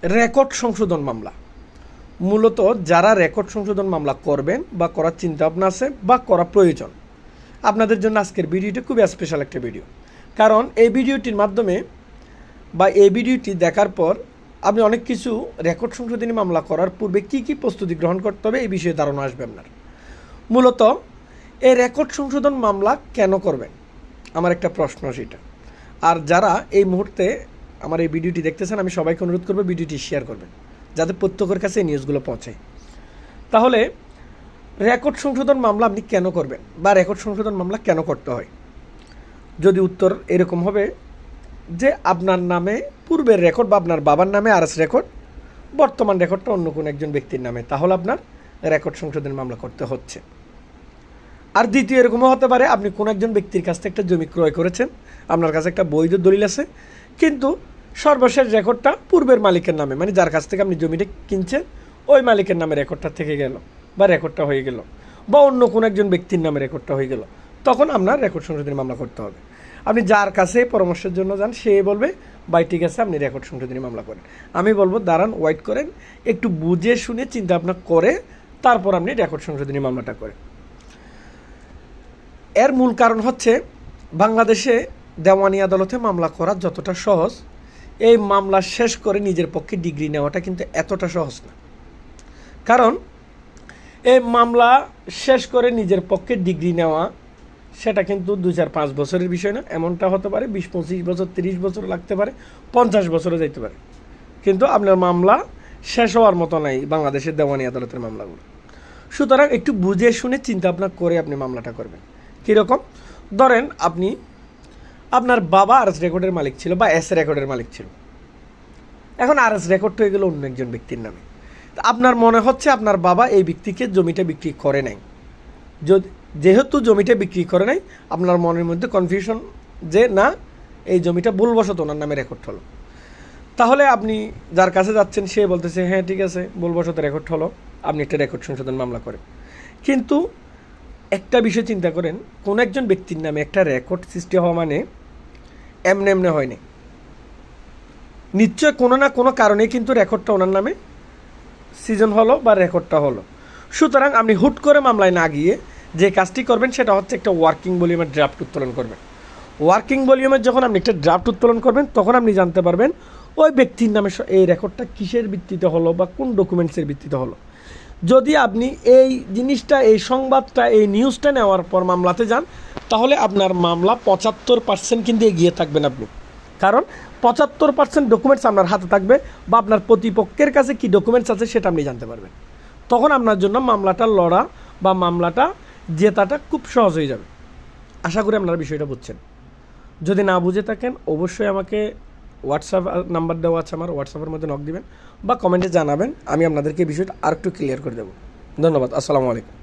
Record সংশোধন মামলা। মূলত যারা রেকর্ড সংশোধন মামলা করবেন বা করার চিন্তা ভাবনা আছে বা করা প্রয়োজন, আপনাদের জন্য আজকের ভিডিওটি খুবই স্পেশাল একটা ভিডিও। কারণ এই ভিডিওটির মাধ্যমে বা এই ভিডিওটি দেখার পর আপনি অনেক কিছু রেকর্ড সংশোধনী মামলা করার পূর্বে কি কি প্রস্তুতি গ্রহণ করতে হবে এই বিষয়ে ধারণা আসবে আপনার। মূলত এই রেকর্ড সংশোধন মামলা কেন করবেন, আমার একটা প্রশ্ন সেটা। আর যারা এই মুহূর্তে আমার এই ভিডিওটি দেখতেছেন, আমি সবাইকে অনুরোধ করবো ভিডিওটি শেয়ার করবেন যাতে প্রত্যেকের কাছে এই নিউজগুলো পৌঁছায়। তাহলে রেকর্ড সংশোধন মামলা আপনি কেন করবেন বা রেকর্ড সংশোধন মামলা কেন করতে হয়? যদি উত্তর এরকম হবে যে আপনার নামে পূর্বের রেকর্ড বা আপনার বাবার নামে আরএস রেকর্ড, বর্তমান রেকর্ডটা অন্য কোনো একজন ব্যক্তির নামে, তাহলে আপনার রেকর্ড সংশোধন মামলা করতে হচ্ছে। আর দ্বিতীয় এরকমও হতে পারে আপনি কোনো একজন ব্যক্তির কাছ থেকে একটা জমি ক্রয় করেছেন, আপনার কাছে একটা বৈধ দলিল আছে, কিন্তু সর্বশেষ রেকর্ডটা পূর্বের মালিকের নামে, মানে যার কাছ থেকে আপনি জমিটা কিনছেন ওই মালিকের নামে রেকর্ডটা থেকে গেল বা রেকর্ডটা হয়ে গেল, বা অন্য কোনো একজন ব্যক্তির নামে রেকর্ডটা হয়ে গেল, তখন আপনার রেকর্ড সংশোধনী মামলা করতে হবে। আপনি যার কাছে পরামর্শের জন্য যান সে বলবে ভাই ঠিক আছে আপনি রেকর্ড সংশোধনী মামলা করেন। আমি বলবো দাঁড়ান, ওয়েট করেন, একটু বুঝে শুনে চিন্তা ভাবনা করে তারপর আপনি রেকর্ড সংশোধনী মামলাটা করেন। এর মূল কারণ হচ্ছে বাংলাদেশে দেওয়ানি আদালতে মামলা করা যতটা সহজ, এই মামলা শেষ করে নিজের পক্ষে ডিগ্রি নেওয়াটা কিন্তু এতটা সহজ না। কারণ এই মামলা শেষ করে নিজের পক্ষে ডিগ্রি নেওয়া সেটা কিন্তু 2-4-5 বছরের বিষয় না, এমনটা হতে পারে 20-25 বছর, 30 বছর লাগতে পারে, 50 বছরও যাইতে পারে, কিন্তু আপনার মামলা শেষ হওয়ার মতো নাই বাংলাদেশের দেওয়ানি আদালতের মামলাগুলো। সুতরাং একটু বুঝে শুনে চিন্তা ভাবনা করে আপনি মামলাটা করবেন। কীরকম? ধরেন আপনি আপনার বাবা আরএস রেকর্ডের মালিক ছিল বা এস রেকর্ডের মালিক ছিল, এখন আরএস রেকর্ড হয়ে গেল অন্য একজন ব্যক্তির নামে। আপনার মনে হচ্ছে আপনার বাবা এই ব্যক্তিকে জমিটা বিক্রি করে নাই, যেহেতু জমিটা বিক্রি করে নাই আপনার মনের মধ্যে কনফিউশন যে না এই জমিটা ভুলবশত ওনার নামে রেকর্ড হলো। তাহলে আপনি যার কাছে যাচ্ছেন সে বলতেছে হ্যাঁ ঠিক আছে ভুলবশত রেকর্ড হলো, আপনি একটা রেকর্ড সংশোধন মামলা করেন। কিন্তু একটা বিষয় চিন্তা করেন, কোন একজন ব্যক্তির নামে একটা রেকর্ড সৃষ্টি হওয়া মানে এমনি এমনি হয়নি, নিশ্চয় কোনো না কোনো কারণে কিন্তু রেকর্ডটা ওনার নামে সিজন হলো বা রেকর্ডটা হলো। সুতরাং আপনি হুট করে মামলায় না গিয়ে যে কাজটি করবেন সেটা হচ্ছে একটা ওয়ার্কিং ভলিউমের ড্রাফট উত্তোলন করবেন। ওয়ার্কিং ভলিউমের যখন আপনি একটা ড্রাফট উত্তোলন করবেন তখন আপনি জানতে পারবেন ওই ব্যক্তির নামে এই রেকর্ডটা কিসের ভিত্তিতে হলো বা কোন ডকুমেন্টসের ভিত্তিতে হলো। যদি আপনি এই জিনিসটা, এই সংবাদটা, এই নিউজটা নেওয়ার পর মামলাতে যান, তাহলে আপনার মামলা 75% কিন্তু এগিয়ে থাকবেন আপনি। কারণ 75% ডকুমেন্টস আপনার হাতে থাকবে বা আপনার প্রতিপক্ষের কাছে কী ডকুমেন্টস আছে সেটা আপনি জানতে পারবেন। তখন আপনার জন্য মামলাটা লড়া বা মামলাটা জেতাটা খুব সহজ হয়ে যাবে। আশা করি আপনারা বিষয়টা বুঝছেন। যদি না বুঝে থাকেন অবশ্যই আমাকে হোয়াটসঅ্যাপ নাম্বার দেওয়া আছে, আমার হোয়াটসঅ্যাপের মধ্যে নক দিবেন বা কমেন্টে জানাবেন, আমি আপনাদেরকে বিষয়টা আর একটু ক্লিয়ার করে দেবো। ধন্যবাদ। আসসালামু আলাইকুম।